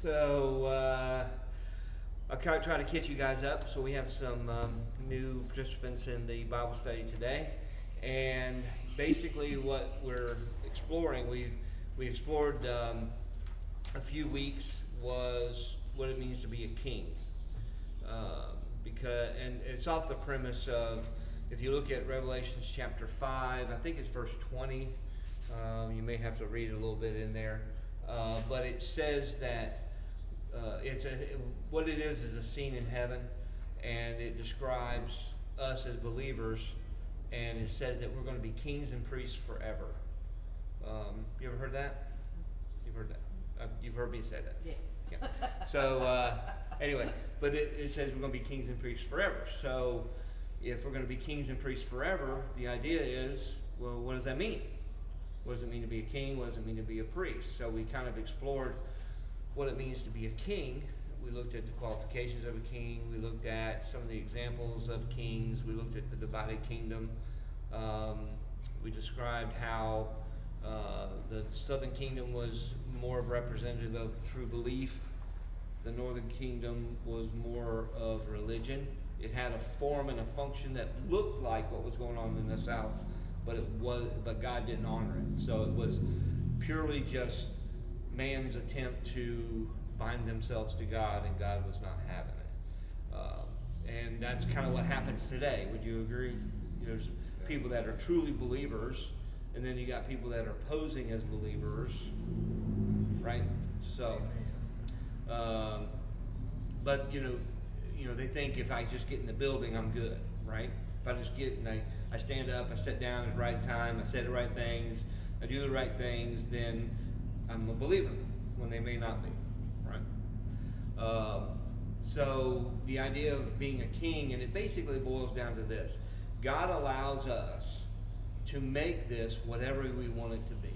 So I'll try to catch you guys up. So we have some new participants in the Bible study today, and basically what we're exploring, we explored a few weeks was what it means to be a king, and it's off the premise of, if you look at Revelations chapter 5, I think it's verse 20. You may have to read a little bit in there, but it says that what it is a scene in heaven, and it describes us as believers, and it says that we're going to be kings and priests forever. You ever heard that? You've heard that. You've heard me say that. Yes. Yeah. So anyway, but it says we're going to be kings and priests forever. So if we're going to be kings and priests forever, the idea is, well, what does that mean? What does it mean to be a king? What does it mean to be a priest? So we kind of explored what it means to be a king. We looked at the qualifications of a king. We looked at some of the examples of kings. We looked at the divided kingdom. We described how the southern kingdom was more of representative of true belief. The northern kingdom was more of religion. It had a form and a function that looked like what was going on in the south, but God didn't honor it. So it was purely just man's attempt to bind themselves to God, and God was not having it. And that's kind of what happens today. Would you agree? There's people that are truly believers, and then you got people that are posing as believers, right? So, but they think if I just get in the building, I'm good, right? If I just get and I stand up, I sit down at the right time, I say the right things, I do the right things, then I'm a believer, when they may not be, right? So the idea of being a king, and it basically boils down to this: God allows us to make this whatever we want it to be.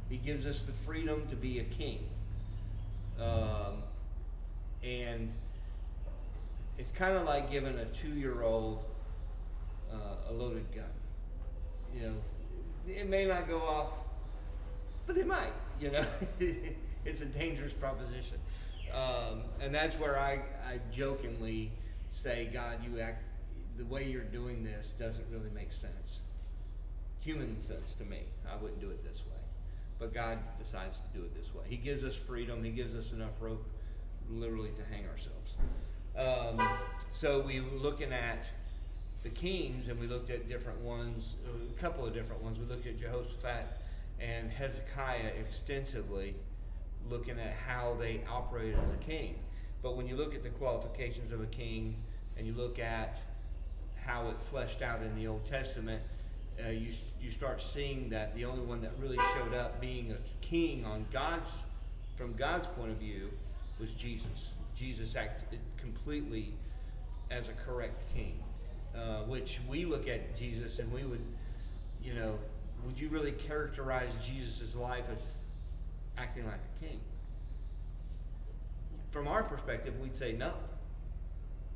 He gives us the freedom to be a king, and it's kind of like giving a 2-year-old a loaded gun. It may not go off, but it might. It's a dangerous proposition, and that's where I jokingly say, God, the way you're doing this doesn't really make sense. Human sense to me. I wouldn't do it this way, but God decides to do it this way. He gives us freedom. He gives us enough rope, literally, to hang ourselves. So we were looking at the kings, and we looked at different ones, a couple of different ones. We looked at Jehoshaphat and Hezekiah extensively, looking at how they operated as a king. But when you look at the qualifications of a king, and you look at how it fleshed out in the Old Testament, you start seeing that the only one that really showed up being a king from God's point of view was Jesus. Jesus acted completely as a correct king, which we look at Jesus and we would you really characterize Jesus' life as acting like a king? From our perspective, we'd say no.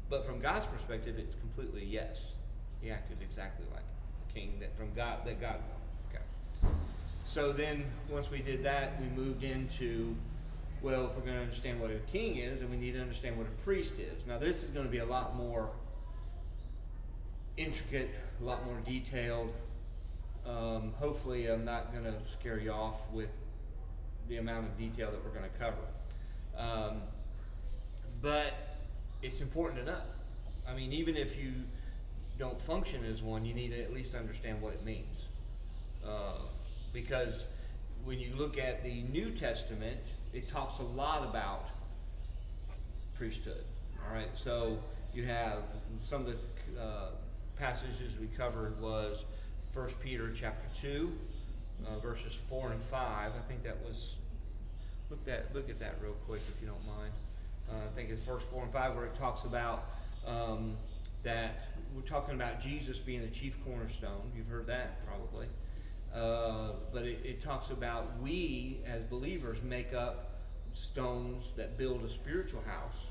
But from God's perspective, it's completely yes. He acted exactly like a king that God wanted. Okay. So then, once we did that, we moved into, well, if we're going to understand what a king is, then we need to understand what a priest is. Now, this is going to be a lot more intricate, a lot more detailed. Hopefully, I'm not going to scare you off with the amount of detail that we're going to cover. But it's important to know. I mean, even if you don't function as one, you need to at least understand what it means. Because when you look at the New Testament, it talks a lot about priesthood. All right, so you have some of the passages we covered was 1 Peter chapter 2, verses 4 and 5. I think that was, look at that real quick if you don't mind. I think it's verse 4 and 5 where it talks about that we're talking about Jesus being the chief cornerstone. You've heard that probably. But it talks about we as believers make up stones that build a spiritual house.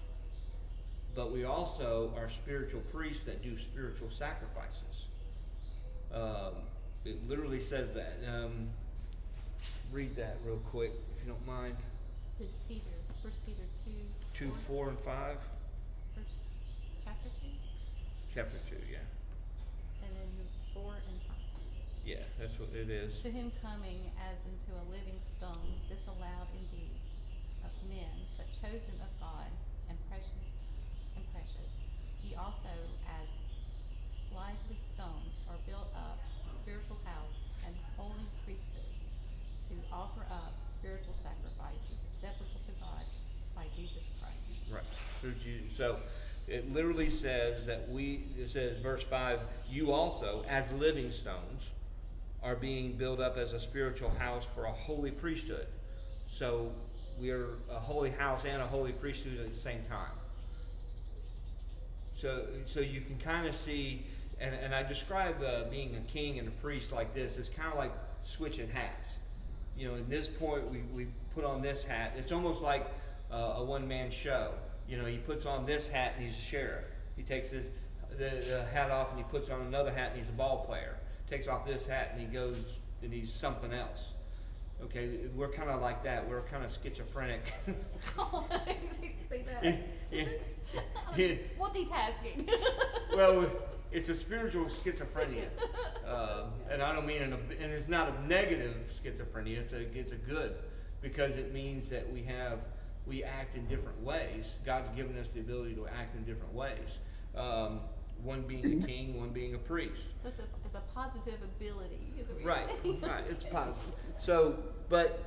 But we also are spiritual priests that do spiritual sacrifices. It literally says that. Read that real quick, if you don't mind. It's in Peter, 1 Peter 2, 4, and 5. First, chapter 2, Chapter 2, yeah. and then 4 and 5. Yeah, that's what it is. To him coming as into a living stone, disallowed indeed of men, but chosen of God, and precious, ye also as lively stones are built up a spiritual house and holy priesthood, to offer up spiritual sacrifices acceptable to God by Jesus Christ. Right. So it literally says that it says, verse 5, you also, as living stones, are being built up as a spiritual house for a holy priesthood. So we're a holy house and a holy priesthood at the same time. So you can kind of see, and I describe being a king and a priest like this. It's kind of like switching hats. You know, at this point, we put on this hat. It's almost like a one-man show. You know, he puts on this hat and he's a sheriff. He takes the hat off and he puts on another hat and he's a ball player. Takes off this hat and he goes and he's something else. Okay, we're kind of like that. We're kind of schizophrenic. Oh, I didn't see that. Multitasking. Well, it's a spiritual schizophrenia, and I don't mean and it's not a negative schizophrenia. It's a good, because it means that we act in different ways. God's given us the ability to act in different ways. One being a king, one being a priest. It's a positive ability. Right, right. It's positive. So, but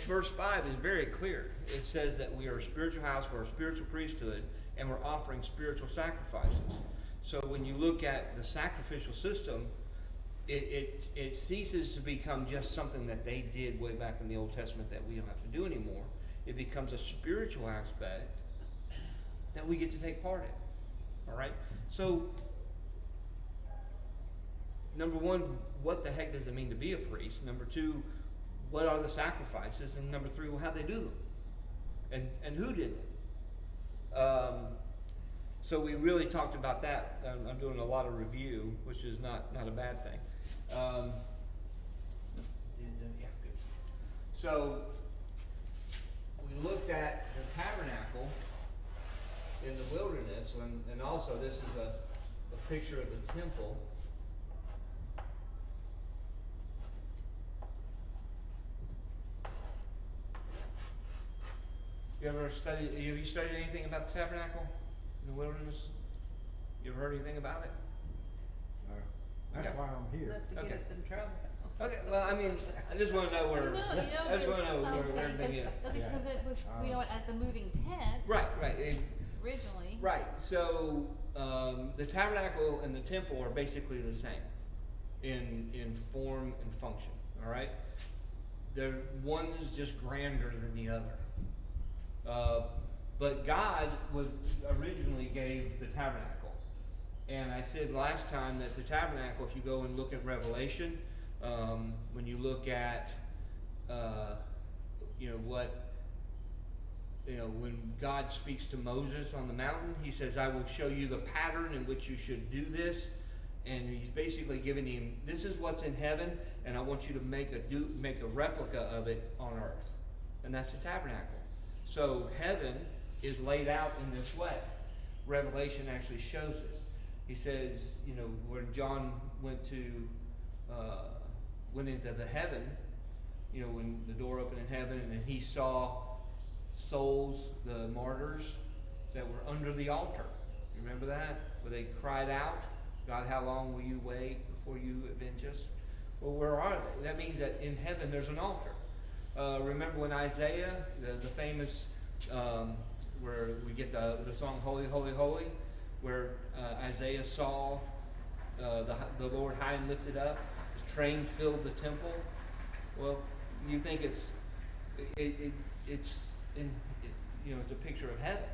verse 5 is very clear. It says that we are a spiritual house, we're a spiritual priesthood, and we're offering spiritual sacrifices. So when you look at the sacrificial system, it ceases to become just something that they did way back in the Old Testament that we don't have to do anymore. It becomes a spiritual aspect that we get to take part in. All right? So, number one, what the heck does it mean to be a priest? Number two, what are the sacrifices? And number three, well, how they do them? And who did them? So we really talked about that. I'm doing a lot of review, which is not a bad thing. Yeah, good. So we looked at the tabernacle in the wilderness, and also this is a picture of the temple. Have you studied anything about the tabernacle in the wilderness? You ever heard anything about it? That's Okay. why I'm here. Enough to Okay. get us in trouble. Okay, well, I mean, I just want to know where, I just want to know where everything is. Because it was, we know it as a moving tent. Right, Originally. right. So, the tabernacle and the temple are basically the same in form and function, all right? One is just grander than the other. But God originally gave the tabernacle. And I said last time that the tabernacle, if you go and look at Revelation, when you look at, when God speaks to Moses on the mountain, he says, I will show you the pattern in which you should do this. And he's basically giving him, this is what's in heaven, and I want you to make a replica of it on earth. And that's the tabernacle. So heaven is laid out in this way. Revelation actually shows it. He says, when John went into the heaven, when the door opened in heaven, and he saw souls, the martyrs that were under the altar. Remember that? Where they cried out, God, how long will you wait before you avenge us? Well, where are they? That means that in heaven there's an altar. Remember when Isaiah, the famous, where we get the song Holy, Holy, Holy, where Isaiah saw the Lord high and lifted up, his train filled the temple. Well, you think it's a picture of heaven,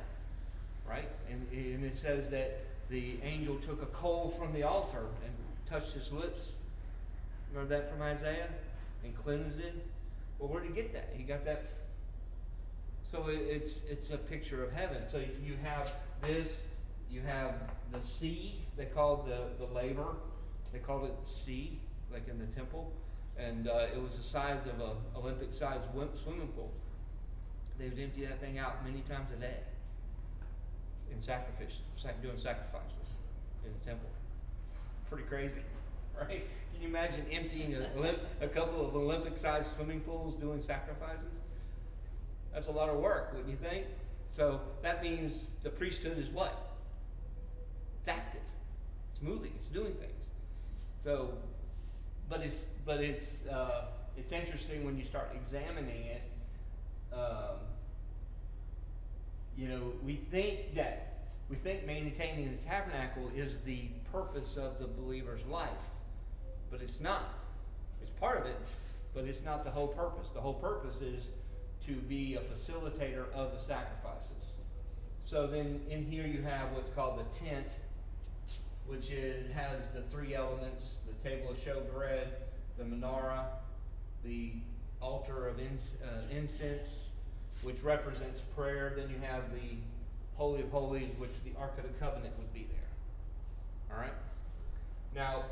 right? And it says that the angel took a coal from the altar and touched his lips. Remember that from Isaiah? And cleansed it. Well, where did he get that? He got that. So it's a picture of heaven. So you have this. You have the sea. They called the laver. They called it the sea, like in the temple, and it was the size of an Olympic-sized swimming pool. They would empty that thing out many times a day in doing sacrifices in the temple. Pretty crazy, right? Can you imagine emptying a couple of Olympic-sized swimming pools doing sacrifices? That's a lot of work, wouldn't you think? So that means the priesthood is what? It's active. It's moving. It's doing things. So, but it's interesting when you start examining it. We think maintaining the tabernacle is the purpose of the believer's life, but it's not. It's part of it, but it's not the whole purpose. The whole purpose is to be a facilitator of the sacrifices. So then in here you have what's called the tent, which has the three elements: the table of showbread, the menorah, the altar of incense, which represents prayer. Then you have the Holy of Holies, which the Ark of the Covenant would be there. All right. Now,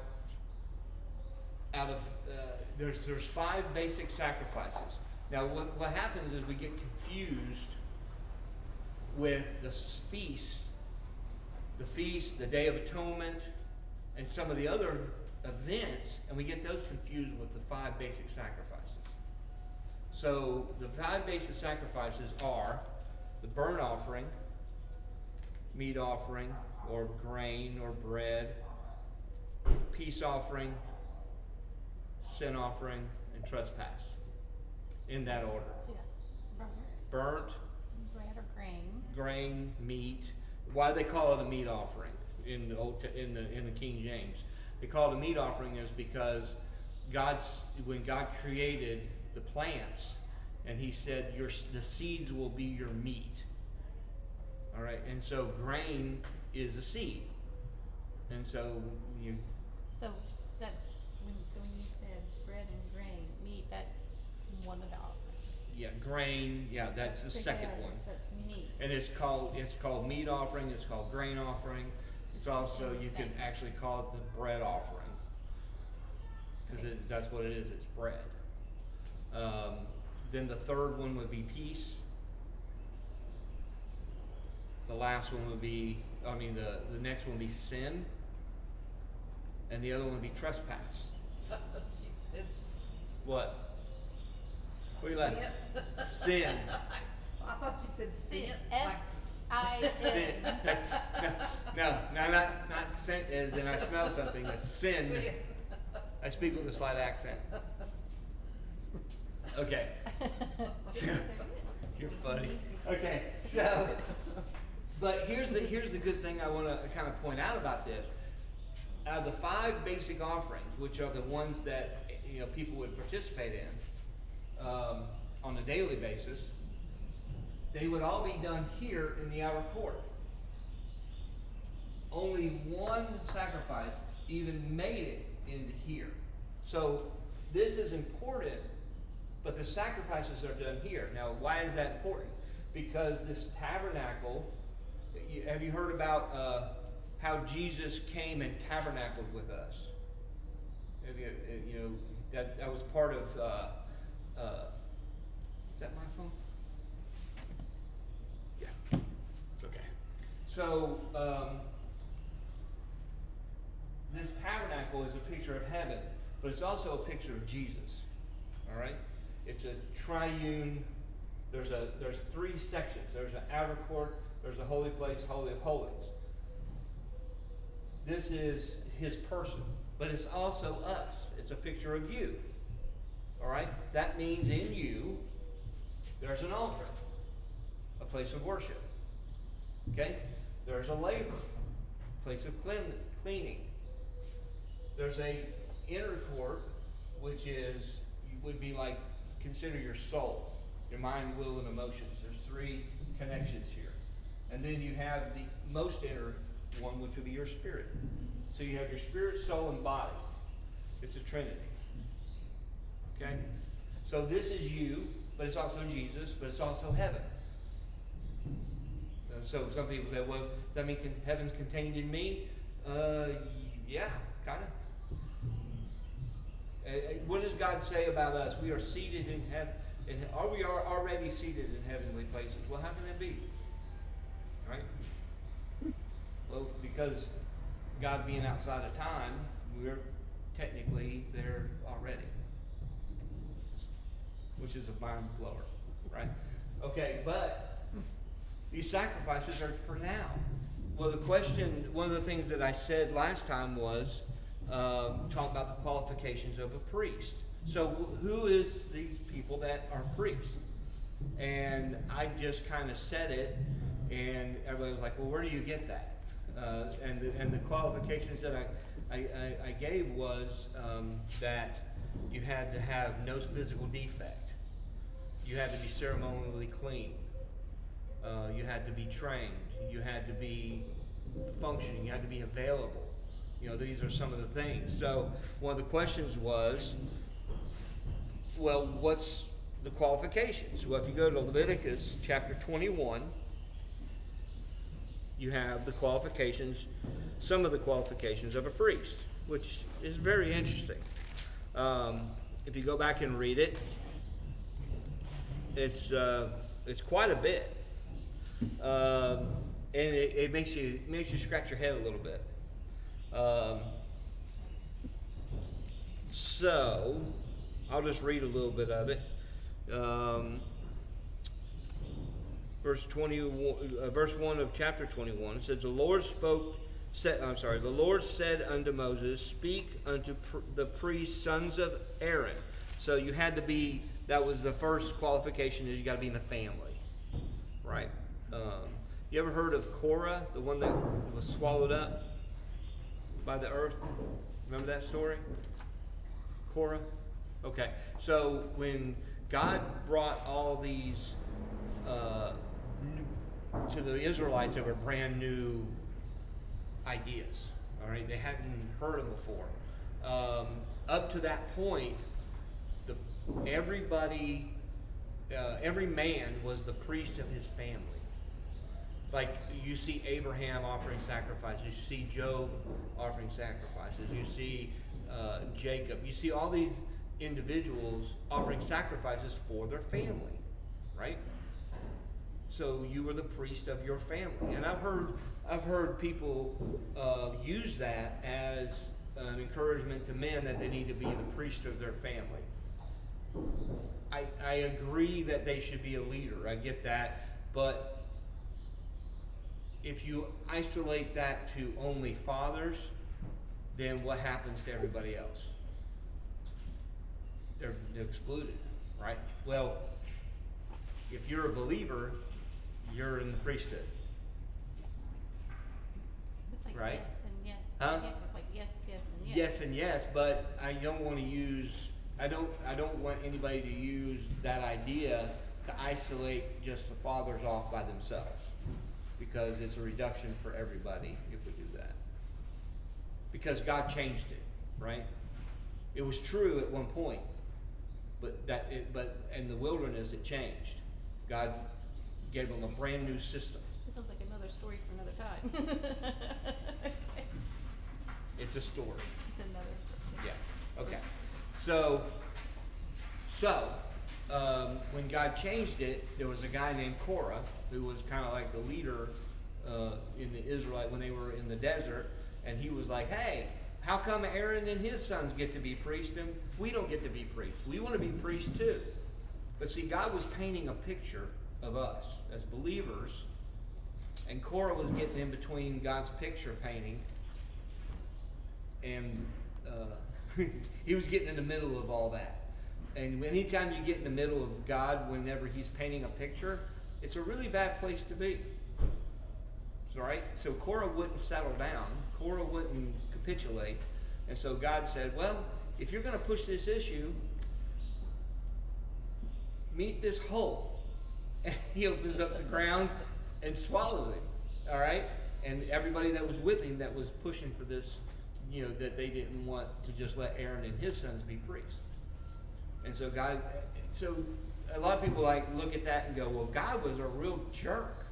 there's 5 basic sacrifices. Now, what happens is we get confused with the feast, the Day of Atonement, and some of the other events, and we get those confused with the 5 basic sacrifices. So the 5 basic sacrifices are the burnt offering, meat offering, or grain or bread, peace offering, sin offering, and trespass. In that order. So yeah, Burnt, bread or grain, meat. Why they call it a meat offering in the King James? They call it a meat offering is because when God created the plants, and He said the seeds will be your meat. All right, and so grain is a seed, and so So that's when you said bread and grain, meat. That's one of the offerings. Yeah, grain. Yeah, that's the second one. So it's meat. And it's called meat offering. It's called grain offering. It's also, you can actually call it the bread offering, because that's what it is. It's bread. Then the third one would be peace. The last one would be, the next one would be sin, and the other one would be trespass. What? What do you like? Sin. I thought you said sin. S-I-N. Sin. No, not scent as in I smell something. A sin. I speak with a slight accent. Okay. You're funny. Okay, so, but here's the good thing I want to kind of point out about this. Out of the 5 basic offerings, which are the ones that people would participate in on a daily basis, they would all be done here in the outer court. Only one sacrifice even made it into here. So this is important, but the sacrifices are done here. Now, why is that important? Because this tabernacle, have you heard about how Jesus came and tabernacled with us? Have you, that was part of, is that my phone? Yeah, it's okay. So, this tabernacle is a picture of heaven, but it's also a picture of Jesus. All right? It's a triune. There's 3 sections. There's an outer court. There's a holy place, Holy of Holies. This is His person, but it's also us. It's a picture of you. All right? That means in you, there's an altar, a place of worship. Okay? There's a laver, place of cleaning. There's a inner court, which would be like, consider your soul, your mind, will, and emotions. There's 3 connections here. And then you have the most inner one, which would be your spirit. So you have your spirit, soul, and body. It's a trinity. Okay? So this is you, but it's also Jesus, but it's also heaven. So some people say, well, does that mean heaven's contained in me? Yeah, kind of. What does God say about us? We are seated And are we already seated in heavenly places? Well, how can that be? Right? Well, because God being outside of time, we're technically there already. Which is a mind blower, right? Okay, but these sacrifices are for now. Well, the question, one of the things that I said last time was talk about the qualifications of a priest. So who is these people that are priests? And I just kind of said it, and everybody was like, well, where do you get that? And the qualifications that I gave was that you had to have no physical defect. You had to be ceremonially clean. You had to be trained. You had to be functioning. You had to be available. These are some of the things. So one of the questions was, well, what's the qualifications? Well, if you go to Leviticus chapter 21, you have the qualifications, some of the qualifications of a priest, which is very interesting. If you go back and read it, it's quite a bit, and it makes you scratch your head a little bit. So I'll just read a little bit of it. Verse 21, verse 1 of chapter 21. It says, the Lord said unto Moses, speak unto the priests, sons of Aaron. So you had to be. That was the first qualification, is you got to be in the family, right? You ever heard of Korah, the one that was swallowed up by the earth? Remember that story? Korah? Okay. So when God brought all these to the Israelites, they were brand new ideas. All right, they hadn't heard them before. Up to that point, every man was the priest of his family. Like you see Abraham offering sacrifices, you see Job offering sacrifices, you see Jacob, you see all these individuals offering sacrifices for their family, right? So you were the priest of your family, and I've heard people use that as an encouragement to men that they need to be the priest of their family. I agree that they should be a leader. I get that, but if you isolate that to only fathers, then what happens to everybody else? They're excluded, right? Well, if you're a believer, you're in the priesthood. It's like right? yes and yes. Huh? Yeah, it's like yes, yes, and yes. Yes and yes, but I don't want to use. I don't want anybody to use that idea to isolate just the fathers off by themselves, because it's a reduction for everybody if we do that. Because God changed it, right? It was true at one point, but in the wilderness it changed. God gave them a brand new system. This sounds like another story for another time. It's a story. It's another story. Yeah. Okay. So when God changed it, there was a guy named Korah who was kind of like the leader in the Israelite when they were in the desert, and he was like, "Hey, how come Aaron and his sons get to be priests and we don't get to be priests? We want to be priests too." But see, God was painting a picture of us as believers, and Korah was getting in between God's picture painting, and he was getting in the middle of all that. And anytime you get in the middle of God, whenever he's painting a picture, it's a really bad place to be. Right? So Korah wouldn't settle down. Korah wouldn't capitulate. And so God said, well, if you're going to push this issue, meet this hole. And he opens up the ground and swallows it. All right? And everybody that was with him that was pushing for this, that they didn't want to just let Aaron and his sons be priests. And so a lot of people look at that and go, well, God was a real jerk,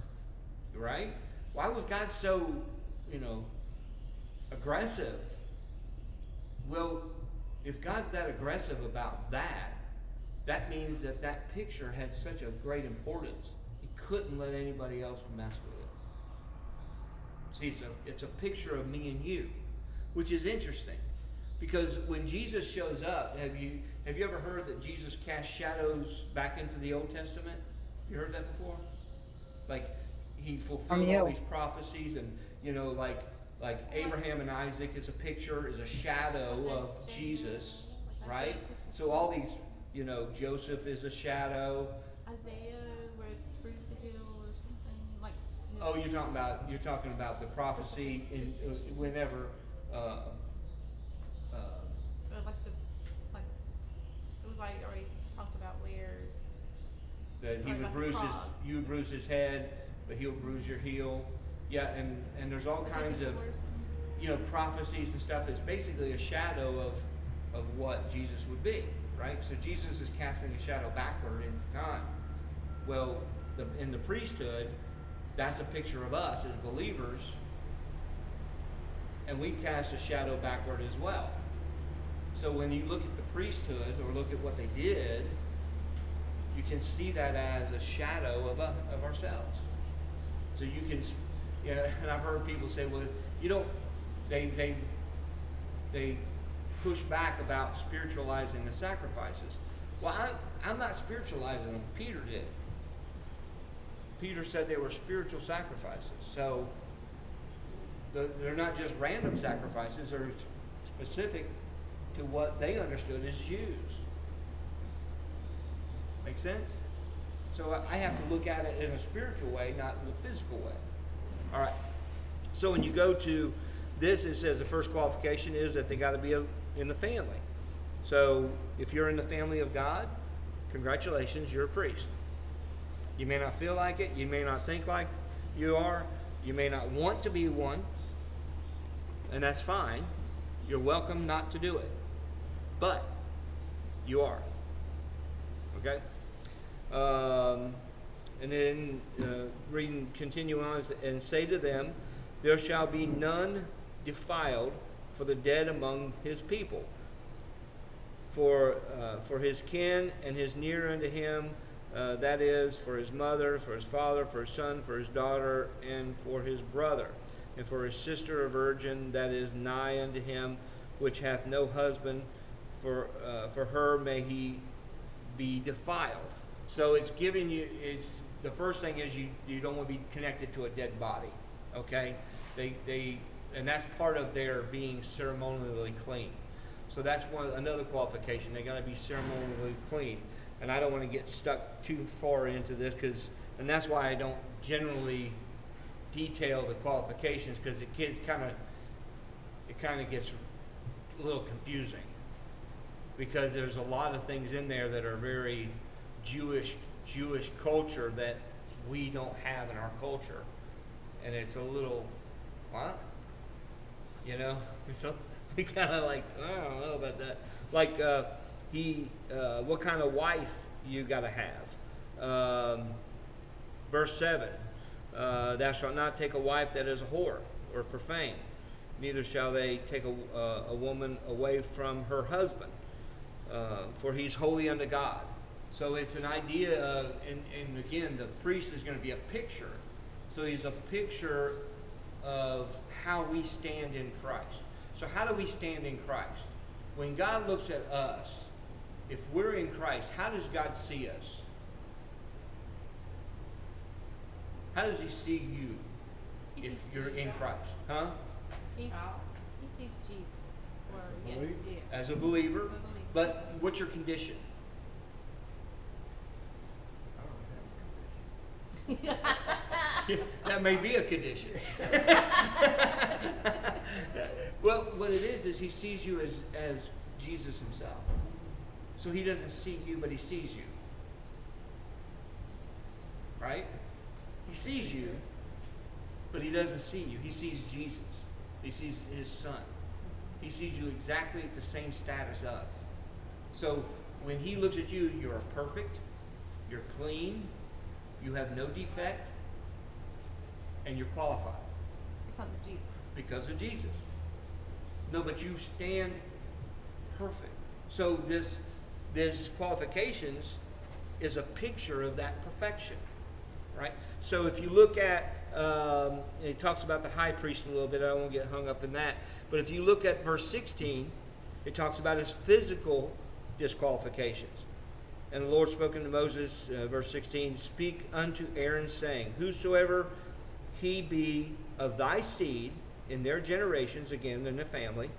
right? Why was God so, aggressive? Well, if God's that aggressive about that, that means that that picture had such a great importance. He couldn't let anybody else mess with it. See, it's a picture of me and you, which is interesting. Because when Jesus shows up, have you ever heard that Jesus cast shadows back into the Old Testament? You heard that before? Like he fulfilled all you. these prophecies, and like Abraham and Isaac is a picture, is a shadow of Jesus, right? So all these, Joseph is a shadow. Isaiah, where Bruce the Hill or something like. Oh, you're talking about the prophecy in whenever. Uh, uh, Like it was like already talked about where. that he Or would like the bruise his, cross. you would bruise his head, but he'll bruise your heel. Yeah, and there's all kinds of, prophecies and stuff. It's basically a shadow of what Jesus would be, right? So Jesus is casting a shadow backward into time. Well, in the priesthood, that's a picture of us as believers, and we cast a shadow backward as well. So when you look at the priesthood or look at what they did, you can see that as a shadow of ourselves. So you can, and I've heard people say, well, you don't, they push back about spiritualizing the sacrifices. Well, I'm not spiritualizing them. Peter did. Peter said they were spiritual sacrifices. So they're not just random sacrifices. They're specific to what they understood as Jews. Make sense? So I have to look at it in a spiritual way, not in a physical way. All right. So when you go to this, it says the first qualification is that they got to be in the family. So if you're in the family of God, congratulations, you're a priest. You may not feel like it. You may not think like you are. You may not want to be one. And that's fine. You're welcome not to do it. But you are. Okay? And then continue on, and say to them, there shall be none defiled for the dead among his people, for his kin and his near unto him, that is, for his mother, for his father, for his son, for his daughter, and for his brother, and for his sister a virgin that is nigh unto him, which hath no husband, for her may he be defiled. So it's giving you, the first thing is you don't want to be connected to a dead body, okay? And that's part of their being ceremonially clean. So that's another qualification. They got to be ceremonially clean. And I don't want to get stuck too far into this and that's why I don't generally detail the qualifications, because it kind of gets a little confusing, because there's a lot of things in there that are very Jewish culture that we don't have in our culture, and it's a little, what? So we kind of like, I don't know about that. Like what kind of wife you got to have? Verse 7: Thou shalt not take a wife that is a whore or profane, neither shall they take a woman away from her husband, for he's holy unto God. So it's an idea of, and again, the priest is going to be a picture. So he's a picture of how we stand in Christ. So how do we stand in Christ? When God looks at us, if we're in Christ, how does God see us? How does he see you if you're in Christ? Huh? He sees Jesus. Or, As a yes. believer. Yeah. As a believer. But what's your condition? I don't have a condition. That may be a condition. Well, what it is he sees you as Jesus himself. So he doesn't see you, but he sees you. Right? He sees you, but he doesn't see you. He sees Jesus. He sees his son. He sees you exactly at the same status of. So when he looks at you, you're perfect, you're clean, you have no defect, and you're qualified. Because of Jesus. Because of Jesus. No, but you stand perfect. So this this qualifications is a picture of that perfection, right? So if you look at, it talks about the high priest a little bit. I won't get hung up in that. But if you look at verse 16, it talks about his physical disqualifications. And the Lord spoke unto Moses, verse 16, speak unto Aaron, saying, whosoever he be of thy seed in their generations, again, in the family,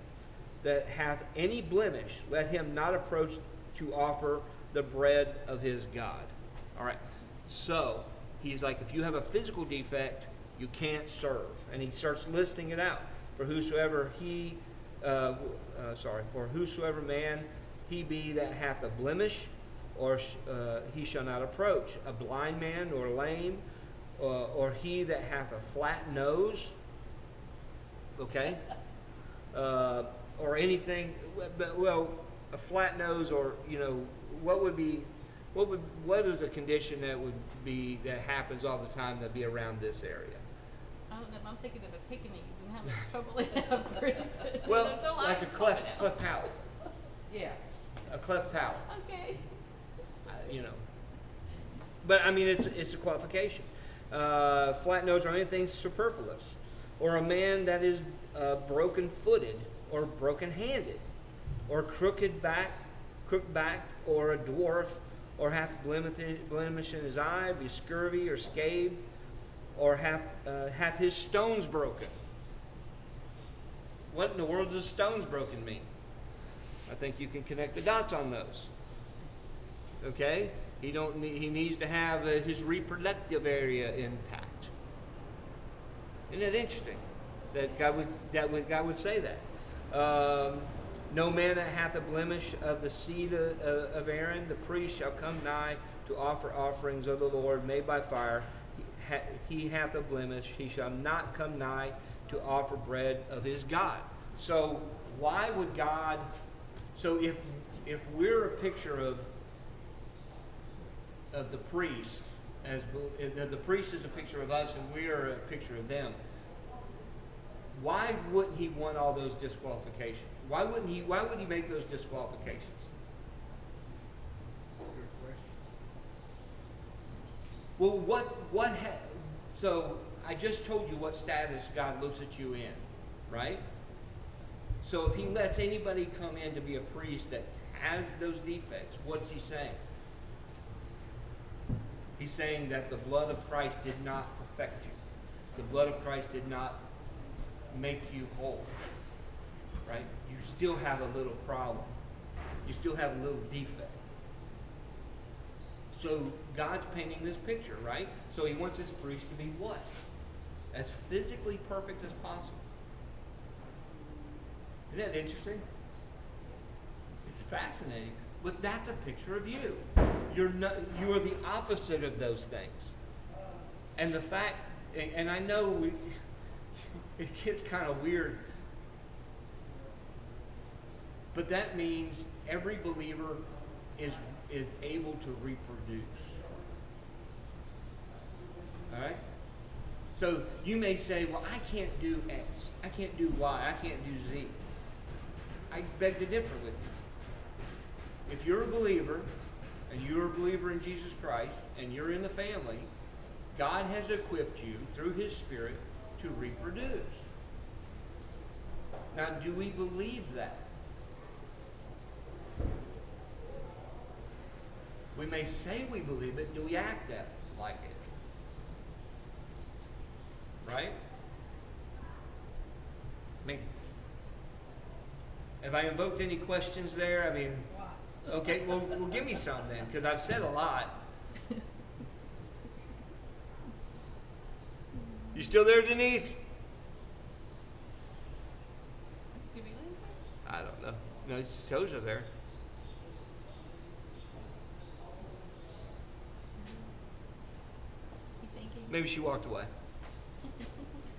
that hath any blemish, let him not approach to offer the bread of his God. All right. So he's like, if you have a physical defect, you can't serve. And he starts listing it out. For whosoever for whosoever man he be that hath a blemish, or he shall not approach. A blind man or lame, or he that hath a flat nose, okay, or anything. Well, a flat nose, or what is a condition that would be that happens all the time that be around this area? I don't know. I'm thinking of a Pekingese and how much trouble they have breathing. Well, There's no like a life cleft coming out. palate, Yeah. a cleft palate. Okay. But I mean, it's a qualification. Flat nose or anything superfluous, or a man that is broken-footed or broken-handed, or crooked backed, or a dwarf, or hath blemish in his eye, be scurvy or scabed, or hath his stones broken. What in the world does stones broken mean? I think you can connect the dots on those. Okay, he needs to have his reproductive area intact. Isn't it interesting that God would say that? No man that hath a blemish of the seed of Aaron, the priest shall come nigh to offer offerings of the Lord made by fire. He hath a blemish; he shall not come nigh to offer bread of his God. So why would God? So if we're a picture of the priest, as the priest is a picture of us, and we are a picture of them, why wouldn't he want all those disqualifications? Why would he make those disqualifications? Good question. Well, so I just told you what status God looks at you in, right? So if he lets anybody come in to be a priest that has those defects, what's he saying? He's saying that the blood of Christ did not perfect you. The blood of Christ did not make you whole, right? You still have a little problem. You still have a little defect. So God's painting this picture, right? So he wants his priest to be what? As physically perfect as possible. Isn't that interesting? It's fascinating. But that's a picture of you. You are the opposite of those things. And the fact, and I know it gets kind of weird, but that means every believer is able to reproduce. All right? So you may say, well, I can't do X. I can't do Y. I can't do Z. I beg to differ with you. If you're a believer, and you're a believer in Jesus Christ, and you're in the family, God has equipped you through his Spirit to reproduce. Now, do we believe that? We may say we believe it. Do we act like it? Right? Have I invoked any questions there? I mean, Lots. okay, well, give me some then, because I've said a lot. You still there, Denise? Did we lose her? I don't know. No, it shows her there. Keep thinking. Maybe she walked away.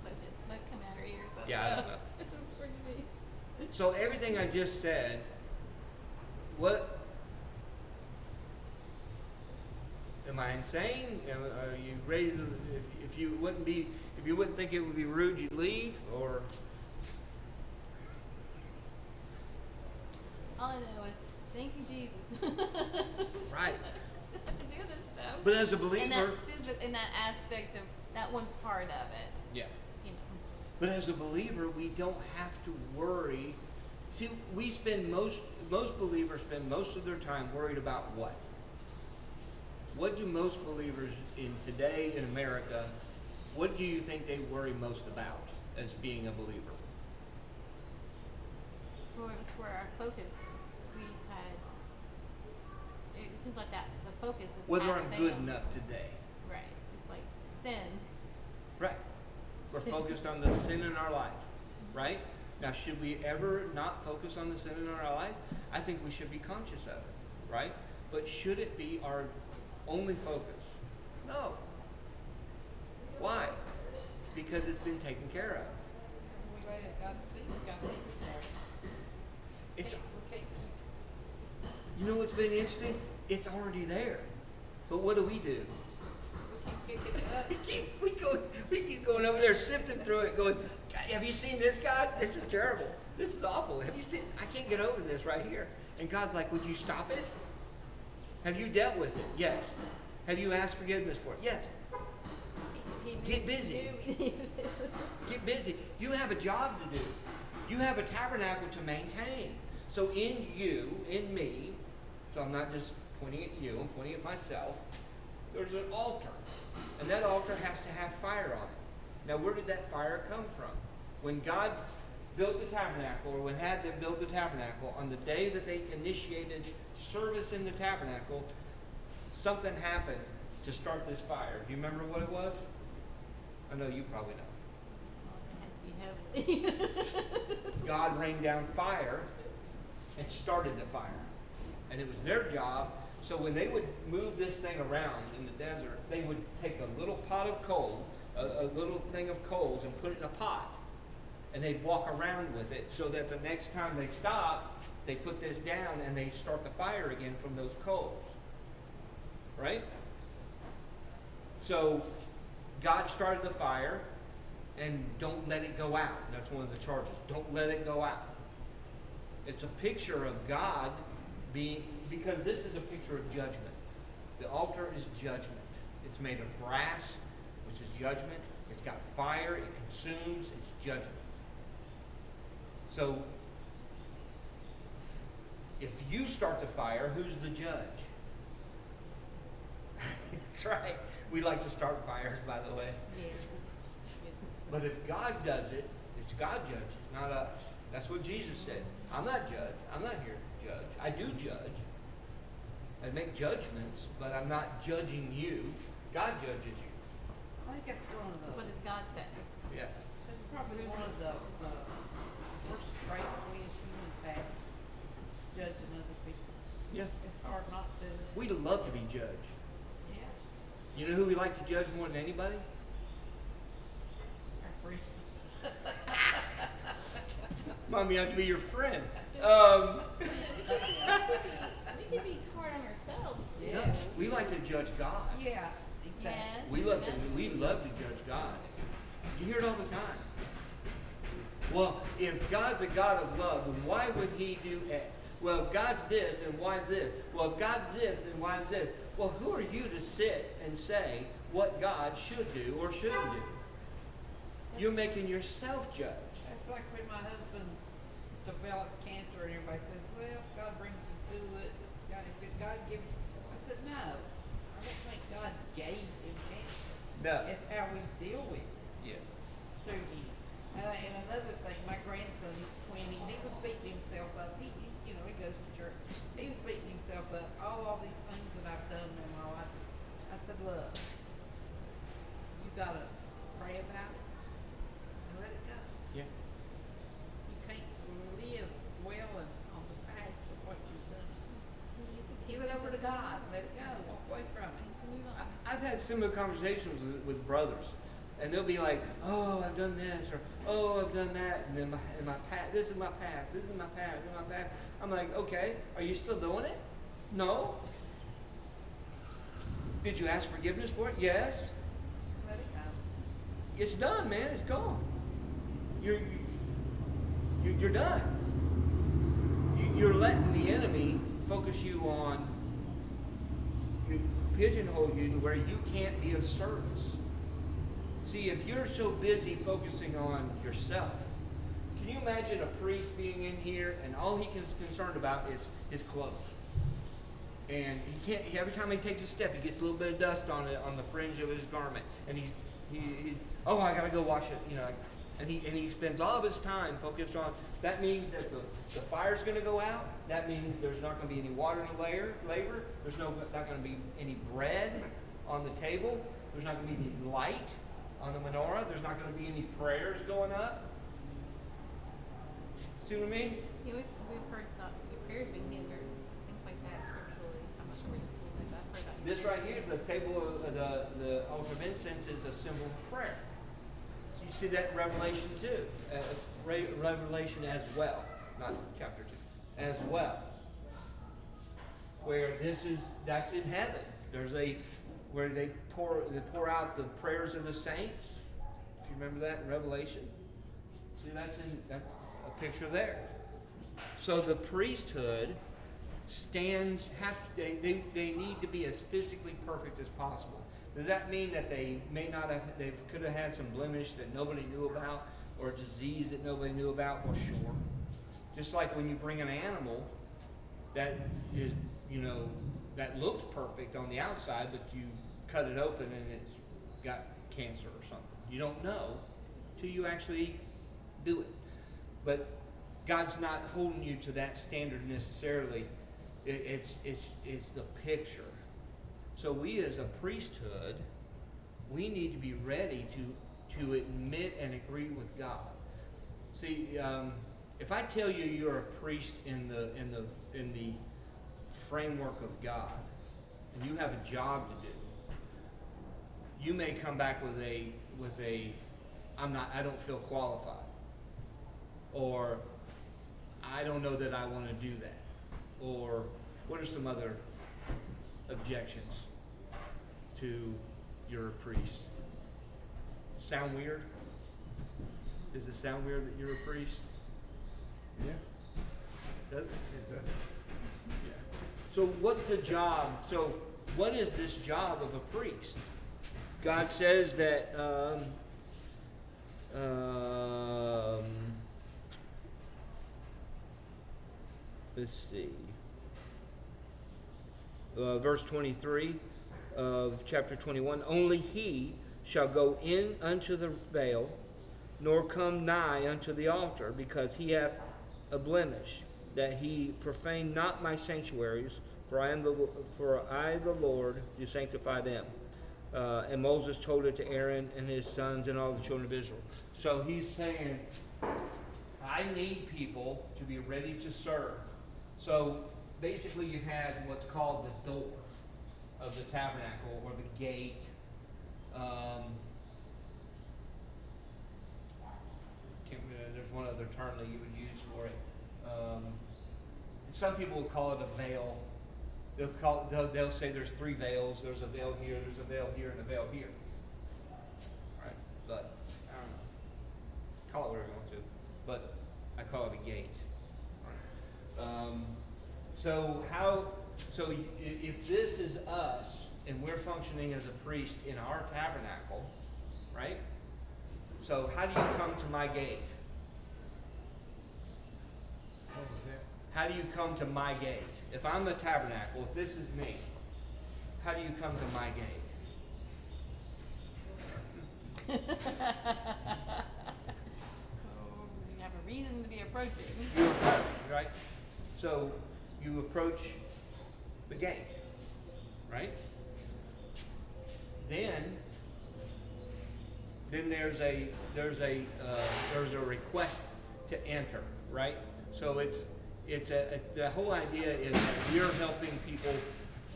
Let that smoke come out her ears. Yeah, I don't know. It's pretty neat. So everything I just said, what am I insane? Are you ready to? If you wouldn't think it would be rude, you'd leave, or All I know is Thank you, Jesus. Right. To do this stuff. But as a believer, And that's in that aspect of that one part of it. yeah. You know. But as a believer, we don't have to worry. See, we spend most believers spend most of their time worried about what? What do most believers in today in America, what do you think they worry most about as being a believer? Well, it was where our focus, we had, it seems like that, the focus is Whether half I'm good down. enough today. Right. It's like sin. Right. We're focused on the sin in our life, right? Now, should we ever not focus on the sin in our life? I think we should be conscious of it, right? But should it be our only focus? No. Why? Because it's been taken care of. We lay it at God's feet, we got things there. It's, We can't keep, you know what's been interesting? It's already there. But what do? we keep picking it up. We keep going over there, sifting through it, going, "God, have you seen this, God? This is terrible. This is awful. Have you seen? I can't get over this right here." And God's like, "Would you stop it? Have you dealt with it? Yes. Have you asked forgiveness for it? Yes. Get busy. Get busy. You have a job to do. You have a tabernacle to maintain. So in you, in me, so I'm not just pointing at you, I'm pointing at myself, there's an altar. And that altar has to have fire on it. Now, where did that fire come from? When God built the tabernacle, or when had them build the tabernacle, on the day that they initiated service in the tabernacle, something happened to start this fire. Do you remember what it was? I know you probably know. It had to be heavily. God rained down fire and started the fire. And it was their job. So when they would move this thing around in the desert, they would take a little pot of coal, a little thing of coals, and put it in a pot. And they'd walk around with it so that the next time they stop, they put this down and they start the fire again from those coals. Right? So God started the fire, and don't let it go out. That's one of the charges. Don't let it go out. It's a picture of God being, because this is a picture of judgment. The altar is judgment. It's made of brass, which is judgment. It's got fire. It consumes. It's judgment. So, if you start the fire, who's the judge? That's right. We like to start fires, by the way. Yes. But if God does it, it's God judges, not us. That's what Jesus said. I'm not judge. I'm not here to judge. I do judge. I make judgments, but I'm not judging you. God judges you. I think that's one of the, What does God say? Yeah. that's probably one of the worst traits we as humans have, is judging other people. Yeah. It's hard not to. We love to be judged. Yeah. You know who we like to judge more than anybody? Our friends. Mommy, I have to be your friend. We can be hard on ourselves too. Yeah. No, we like to judge God. Yeah, exactly. Yes. We love That's what we love to judge God. You hear it all the time. Well, if God's a God of love, then why would He do X? Well, if God's this, then why is this? Well, if God's this, then why is this? Well, who are you to sit and say what God should do or shouldn't do? You're making yourself judge. That's like when my husband developed cancer and everybody says, well, God brings you to it. If God gives you, I said, no, I don't think God gave him cancer. No. It's how we deal with it Yeah. through him. And another thing, my grandson, he's 20, and he was beating himself up. He goes to church. He was beating himself up. All these things that I've done in my life. I said, look, you gotta pray about it and let it go. Yeah. You can't live well on the past of what you've done. Give it over to God. Let it go. Walk away from it. To move on. I've had similar conversations with brothers, and they'll be like, "Oh, I've done this," or "Oh, I've done that," and in my past, this is my past, this is my past, this is my past. I'm like, okay, are you still doing it? No. Did you ask forgiveness for it? Yes. Let it go. It's done, man. It's gone. You're done. You're letting the enemy focus you on, pigeonhole you to where you can't be of service. See, if you're so busy focusing on yourself, can you imagine a priest being in here and all is concerned about is his clothes? And he can't. Every time he takes a step, he gets a little bit of dust on it on the fringe of his garment, and he's oh, I gotta go wash it, and he spends all of his time focused on. That means that the fire's going to go out. That means there's not going to be any water in the labor. There's not going to be any bread on the table. There's not going to be any light on the menorah. There's not going to be any prayers going up. See what I mean? Yeah, we've heard that your prayers being hindered, things like that scripturally. I'm not sure where the school is. I've heard that. This right here, the table of the altar of incense is a symbol of prayer. So you see that in Revelation 2. Revelation as well, not chapter 2, as well. Where that's in heaven. There's where they pour out the prayers of the saints. If you remember that in Revelation. See, that's a picture there. So the priesthood they need to be as physically perfect as possible. Does that mean that they could have had some blemish that nobody knew about, or a disease that nobody knew about? Well, sure. Just like when you bring an animal that is, that looks perfect on the outside, but you cut it open and it's got cancer or something. You don't know till you actually do it. But God's not holding you to that standard necessarily. It's the picture. So we as a priesthood, we need to be ready to admit and agree with God. See, if I tell you you're a priest in the framework of God, and you have a job to do, you may come back with a I don't feel qualified, or I don't know that I want to do that, or what are some other objections to you're a priest? Sound weird? Does it sound weird that you're a priest? Yeah. Does it? It does. Yeah. So what's the job? So what is this job of a priest? God says that let's see. Verse 23 of chapter 21, only he shall go in unto the veil, nor come nigh unto the altar, because he hath a blemish, that he profane not my sanctuaries, for I the Lord do sanctify them. And Moses told it to Aaron and his sons and all the children of Israel. So he's saying, I need people to be ready to serve. So basically you had what's called the door of the tabernacle, or the gate. There's one other term that you would use for it. Some people will call it a veil. They'll say there's 3 veils. There's a veil here, there's a veil here, and a veil here. Right? But I don't know. Call it whatever you want to. But I call it a gate. So if this is us and we're functioning as a priest in our tabernacle, right? So how do you come to my gate? What was that? How do you come to my gate? If I'm the tabernacle, if this is me, how do you come to my gate? You have a reason to be approaching. You approach, right? So you approach the gate, right? Then there's a request to enter, right? So the whole idea is that we're helping people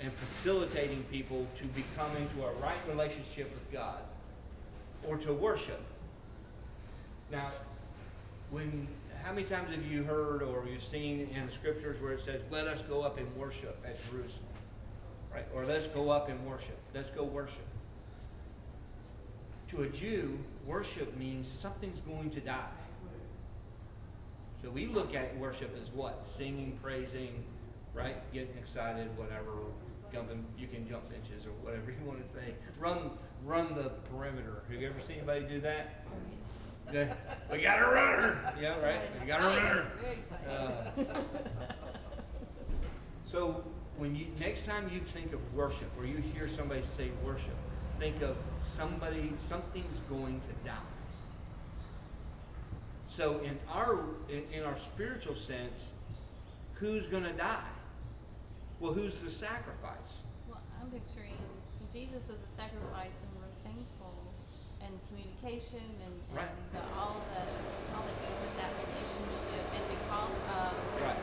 and facilitating people to become into a right relationship with God, or to worship. Now, how many times have you heard or you've seen in the scriptures where it says, let us go up and worship at Jerusalem, right? Or let's go up and worship. Let's go worship. To a Jew, worship means something's going to die. So we look at worship as what? Singing, praising, right? Getting excited, whatever, jumping, you can jump benches or whatever you want to say. Run the perimeter. Have you ever seen anybody do that? Okay. We got a runner. Yeah, right. We got a runner. Very exciting. So next time you think of worship, or you hear somebody say worship, think of something's going to die. So in our spiritual sense, who's going to die? Well, who's the sacrifice? Well, I'm picturing Jesus was a sacrifice, and we're thankful, and communication, and Right. all that goes with that relationship, and because of Right.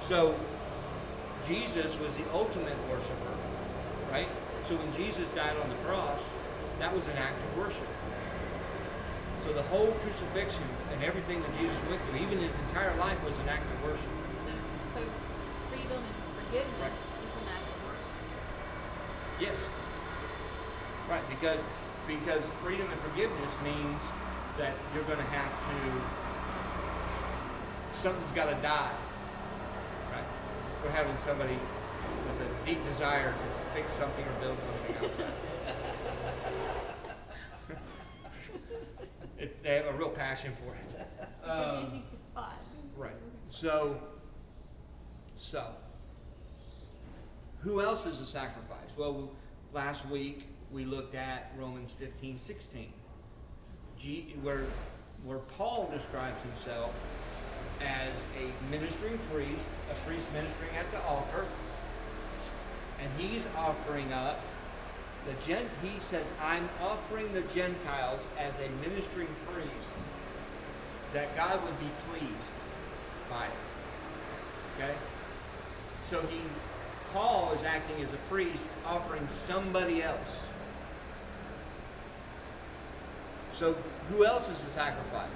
So Jesus was the ultimate worshiper, right? So when Jesus died on the cross, that was an act of worship. So the whole crucifixion and everything that Jesus went through, even his entire life, was an act of worship. so freedom and forgiveness Right. is an act of worship. Yes. Right, because freedom and forgiveness means that you're going to have to, something's got to die. Right? We're having somebody with a deep desire to fix something or build something outside. They have a real passion for it. Easy to spot. Right. So, who else is a sacrifice? Well, last week we looked at Romans 15:16, where Paul describes himself as a ministering priest, a priest ministering at the altar, and he's offering up he says, I'm offering the Gentiles as a ministering priest, that God would be pleased by it. Okay? So Paul is acting as a priest, offering somebody else. So who else is the sacrifice?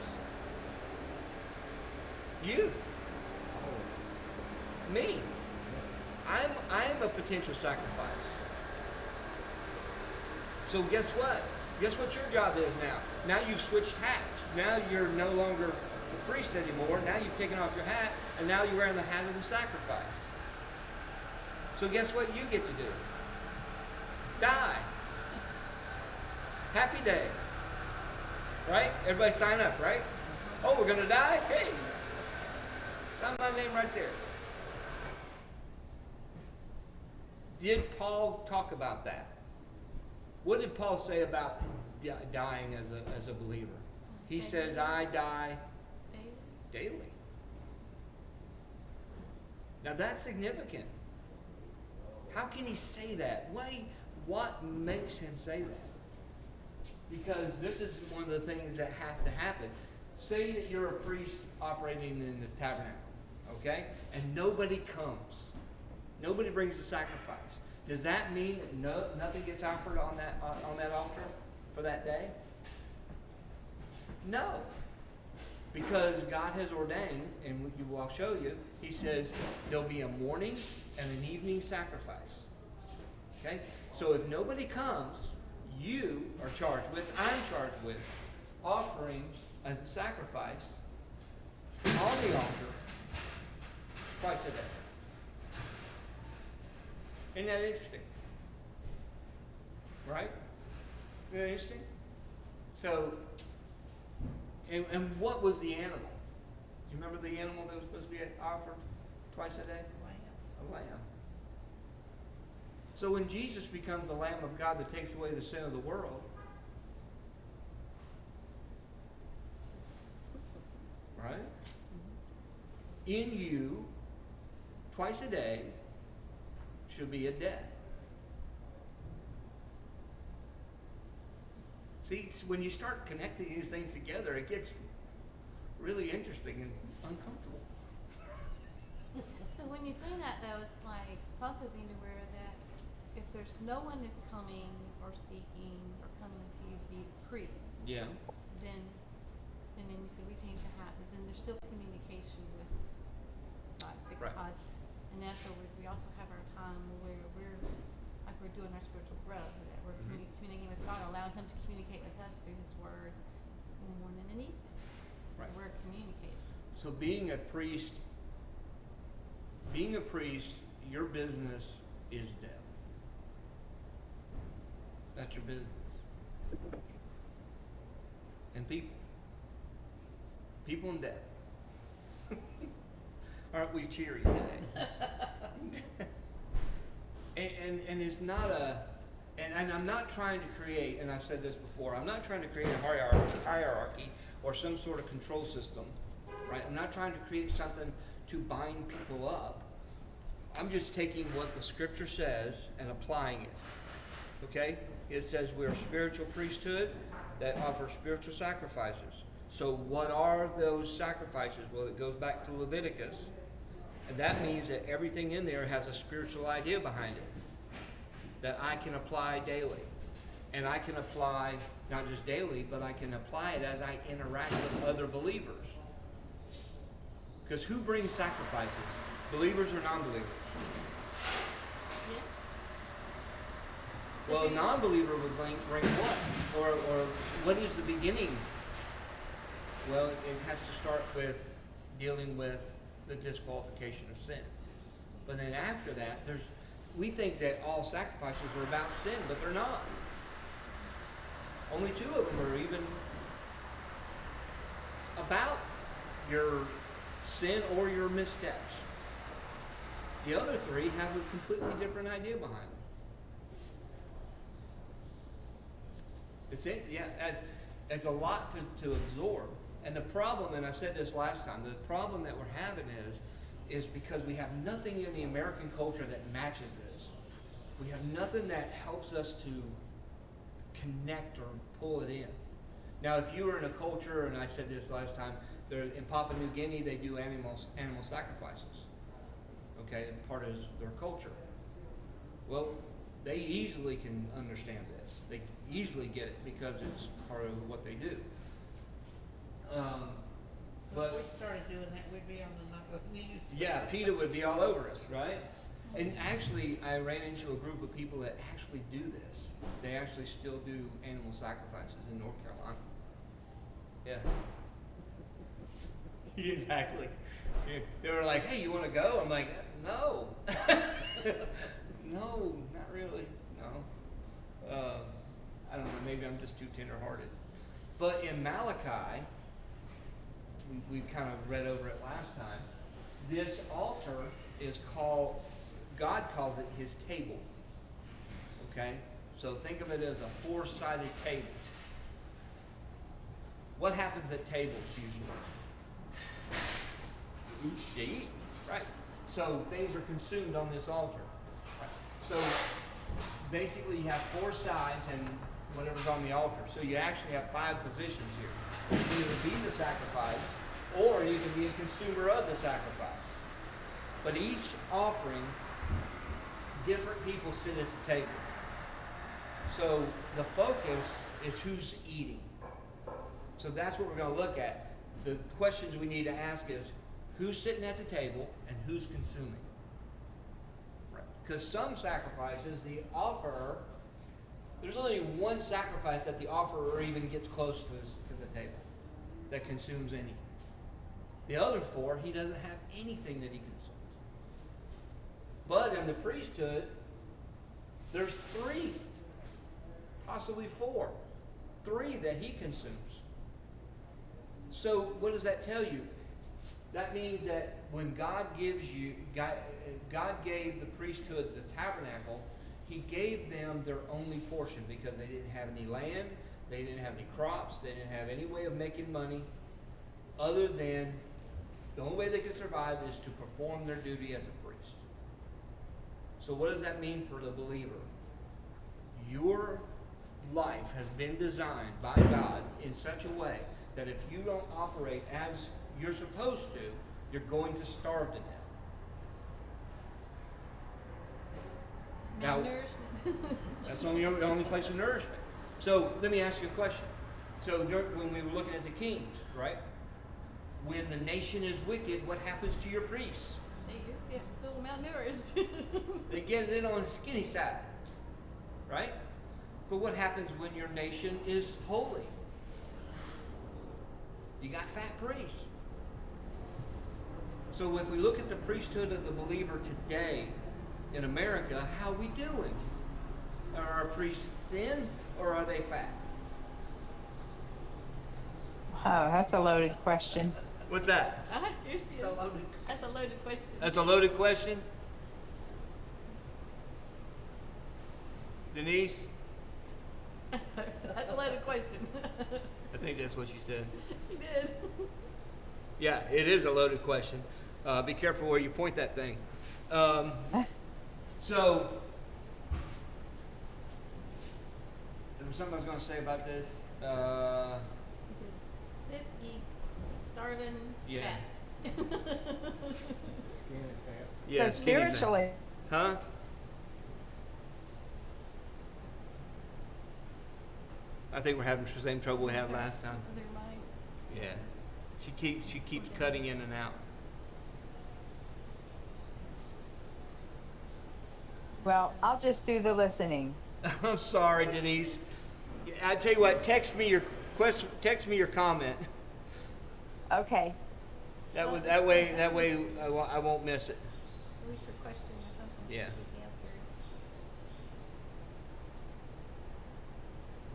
You. Me. I'm a potential sacrifice. So guess what? Guess what your job is now? Now you've switched hats. Now you're no longer the priest anymore. Now you've taken off your hat, and now you're wearing the hat of the sacrifice. So guess what you get to do? Die. Happy day. Right? Everybody sign up, right? Oh, we're going to die? Hey, sign my name right there. Did Paul talk about that? What did Paul say about dying as a believer? He says, I die daily. Now that's significant. How can he say that? What makes him say that? Because this is one of the things that has to happen. Say that you're a priest operating in the tabernacle, okay? And nobody comes. Nobody brings a sacrifice. Does that mean that nothing gets offered on that altar for that day? No. Because God has ordained, and I'll show you, he says there'll be a morning and an evening sacrifice. Okay? So if nobody comes, you are charged with, I'm charged with, offering a sacrifice on the altar twice a day. Isn't that interesting? Right? Isn't that interesting? So, and what was the animal? You remember the animal that was supposed to be offered twice a day? A lamb. So when Jesus becomes the Lamb of God that takes away the sin of the world, right? In you, twice a day, should be a death. See, when you start connecting these things together, it gets really interesting and uncomfortable. So when you say that, though, it's also being aware that if there's no one that's coming or seeking or coming to you to be the priest, Yeah. then you say we change the hat, but then there's still communication with God, because, and that's where we also have our time where we're doing our spiritual growth, that we're communicating with God, allowing Him to communicate with us through His Word in the morning and evening. Right. We're communicating. So being a priest being a priest, your business is death. That's your business. And people. People and death. Aren't we cheery today? and it's not a, and I'm not trying to create, and I've said this before, I'm not trying to create a hierarchy or some sort of control system, right? I'm not trying to create something to bind people up. I'm just taking what the scripture says and applying it. Okay? It says we're a spiritual priesthood that offers spiritual sacrifices. So what are those sacrifices? Well, it goes back to Leviticus. And that means that everything in there has a spiritual idea behind it that I can apply daily. And I can apply not just daily, but I can apply it as I interact with other believers. Because who brings sacrifices? Believers or non-believers? Yes. Well, a non-believer would bring what? Or what is the beginning? Well, it has to start with dealing with the disqualification of sin. But then after that, we think that all sacrifices are about sin, but they're not. Only 2 of them are even about your sin or your missteps. The other 3 have a completely different idea behind them. It's a lot to absorb. And the problem, and I said this last time, the problem that we're having is because we have nothing in the American culture that matches this. We have nothing that helps us to connect or pull it in. Now, if you were in a culture, and I said this last time, in Papua New Guinea, they do animal sacrifices. Okay, part of their culture. Well, they easily can understand this. They easily get it because it's part of what they do. But if we started doing that, we'd be on the news. yeah, PETA would be all over us, right? And actually, I ran into a group of people that actually do this. They actually still do animal sacrifices in North Carolina. Yeah. Exactly. Yeah. They were like, "Hey, you want to go?" I'm like, "No." No, not really. No. I don't know. Maybe I'm just too tender-hearted. But in Malachi, we kind of read over it last time. This altar is called, God calls it his table. Okay? So think of it as a 4-sided table. What happens at tables usually? You eat, right? So things are consumed on this altar. Right? So basically you have 4 sides and whatever's on the altar. So you actually have 5 positions here. You can either be the sacrifice, or you can be a consumer of the sacrifice. But each offering, different people sit at the table. So the focus is who's eating. So that's what we're going to look at. The questions we need to ask is, who's sitting at the table and who's consuming? Right. Because some sacrifices, the offerer, there's only one sacrifice that the offerer even gets close to the table that consumes anything. The other 4, he doesn't have anything that he consumes. But in the priesthood, there's 3, possibly 4, 3 that he consumes. So what does that tell you? That means that when God gave the priesthood the tabernacle, he gave them their only portion because they didn't have any land, they didn't have any crops, they didn't have any way of making money other than the only way they could survive is to perform their duty as a priest. So what does that mean for the believer? Your life has been designed by God in such a way that if you don't operate as you're supposed to, you're going to starve to death. Now, Malnourishment. that's the only place of nourishment. So let me ask you a question. So when we were looking at the kings, right? When the nation is wicked, what happens to your priests? They get a little malnourished. They get it on the skinny side, right? But what happens when your nation is holy? You got fat priests. So if we look at the priesthood of the believer today in America, how are we doing? Are our priests thin or are they fat? Oh, that's a loaded question. What's that? It's It's a loaded. That's a loaded question. That's a loaded question. Denise? That's a loaded question. I think that's what you said. She did. Yeah, it is a loaded question. Be careful where you point that thing. So, there was something I was going to say about this. You said, sit, eat, starving, Yeah. fat. Skinny fat. Yeah, So skinny fat. spiritually, Huh? I think we're having the same trouble we had last time. Other mic. Yeah. She keeps cutting in and out. well, I'll just do the listening. I'm sorry, Denise. I tell you what, text me your question, text me your comment. Okay. That way I won't miss it. At least her question or something. Yeah. She's answered.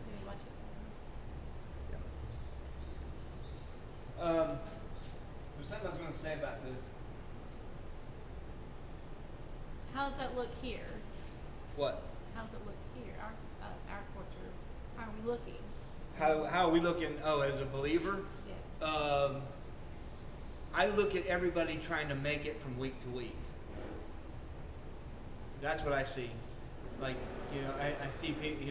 Maybe watch it. There's something I was going to say about this. How does that look here? What? How does it look here? Our culture. How are we looking? How are we looking? Oh, as a believer, Yes. I look at everybody trying to make it from week to week. That's what I see. Like, I see people,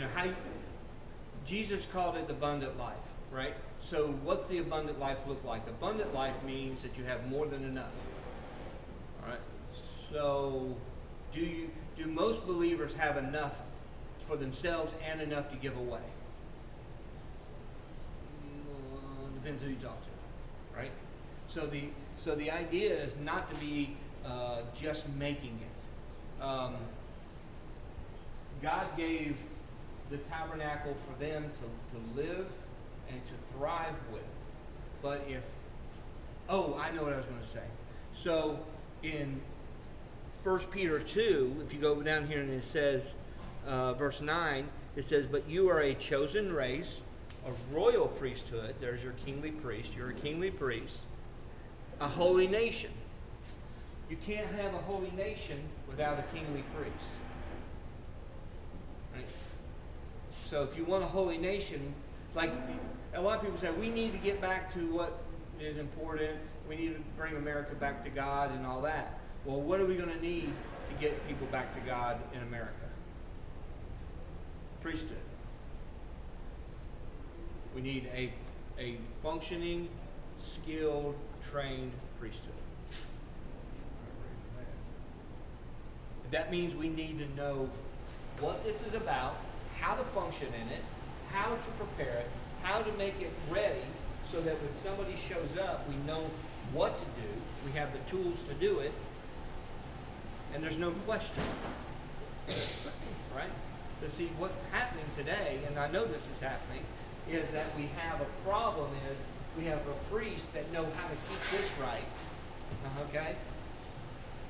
Jesus called it the abundant life, right? So what's the abundant life look like? Abundant life means that you have more than enough. All right? So do most believers have enough for themselves and enough to give away? Depends who you talk to, right? So the idea is not to be just making it. God gave the tabernacle for them to live and to thrive with. But I know what I was going to say. So in 1 Peter 2, if you go down here and it says, verse 9, it says, but you are a chosen race, a royal priesthood. There's your kingly priest. You're a kingly priest. A holy nation. You can't have a holy nation without a kingly priest. Right? So if you want a holy nation, like a lot of people say, we need to get back to what is important. We need to bring America back to God and all that. Well, what are we going to need to get people back to God in America? Priesthood. We need a functioning, skilled, trained priesthood. That means we need to know what this is about, how to function in it, how to prepare it, how to make it ready so that when somebody shows up, we know what to do, we have the tools to do it, and there's no question. Right? But see, what's happening today, and I know this is happening, is that we have a problem is we have a priest that know how to keep this right. Okay?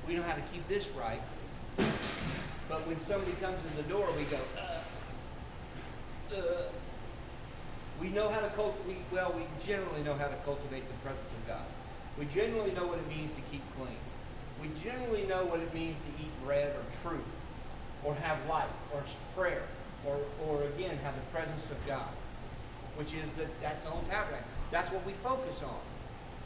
We know how to keep this right. But when somebody comes in the door, we go, we know how to we generally know how to cultivate the presence of God. We generally know what it means to keep clean. We generally know what it means to eat bread or truth, or have light, or prayer, or again, have the presence of God, which is that's the whole tabernacle. That's what we focus on.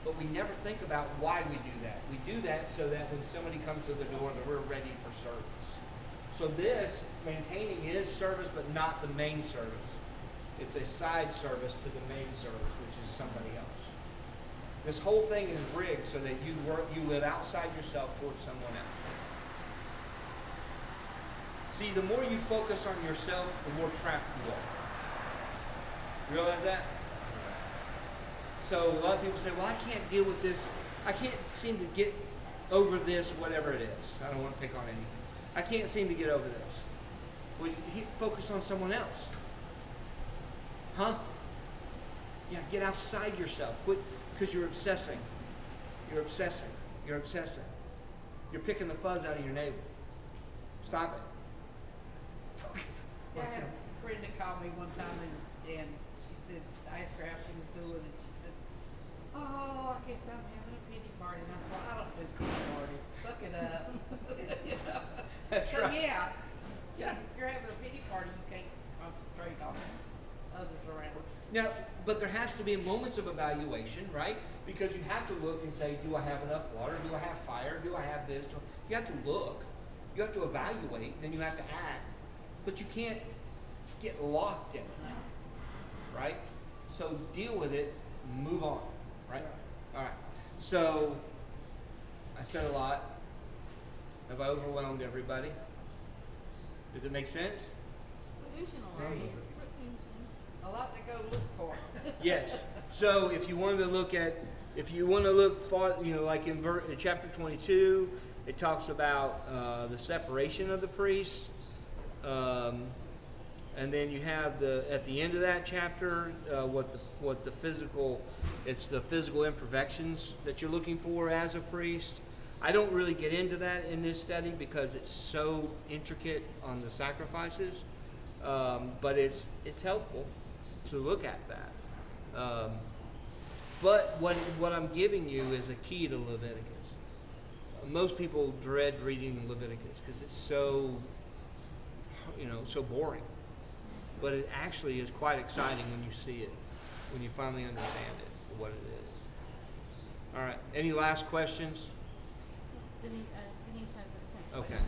But we never think about why we do that. We do that so that when somebody comes to the door, that we're ready for service. So this, maintaining is service, but not the main service. It's a side service to the main service, which is somebody else. This whole thing is rigged so that you live outside yourself towards someone else. See, the more you focus on yourself, the more trapped you are. You realize that? So a lot of people say, well, I can't deal with this. I can't seem to get over this, whatever it is. I don't want to pick on anything. I can't seem to get over this. Well, you focus on someone else. Huh? Yeah, get outside yourself. Quit, because you're obsessing. You're obsessing. You're obsessing. You're picking the fuzz out of your navel. Stop it. Focus. Yeah, I What's had up? a friend that called me one time and she said, I asked her how she was doing and she said, oh, I guess I'm having a pity party. And I said, well, I don't do pity parties. Suck it up. You know? That's So right. yeah, Yeah. if you're having a pity party, you can't concentrate on others around. Now, but there has to be moments of evaluation, right? Because you have to look and say, do I have enough water? Do I have fire? Do I have this? You have to look. You have to evaluate. Then you have to act. But you can't get locked in it, right? So deal with it, move on, right? All right. So I said a lot. Have I overwhelmed everybody? Does it make sense? Some of it. A lot to go look for. Yes. So if you wanted to look at, if you want to look far, you know, like in chapter 22, it talks about the separation of the priests. And then you have at the end of that chapter, what the physical, it's the physical imperfections that you're looking for as a priest. I don't really get into that in this study because it's so intricate on the sacrifices, but it's helpful to look at that. But what I'm giving you is a key to Leviticus. Most people dread reading Leviticus because it's so, so boring. But it actually is quite exciting when you see it, when you finally understand it for what it is. All right. Any last questions? Denise has a same Okay. question.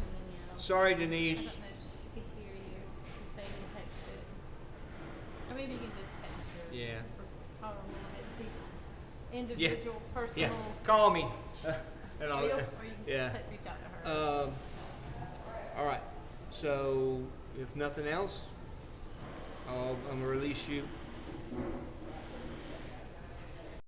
And, Sorry, I Denise. don't know if she could hear you to say and text it. Or maybe you can just text her. Yeah. Or call her a little bit and see Yeah. individual, personal. Yeah. Call me. And Or, I'll, or you can yeah. reach out to her. All right. So if nothing else, I'm gonna release you.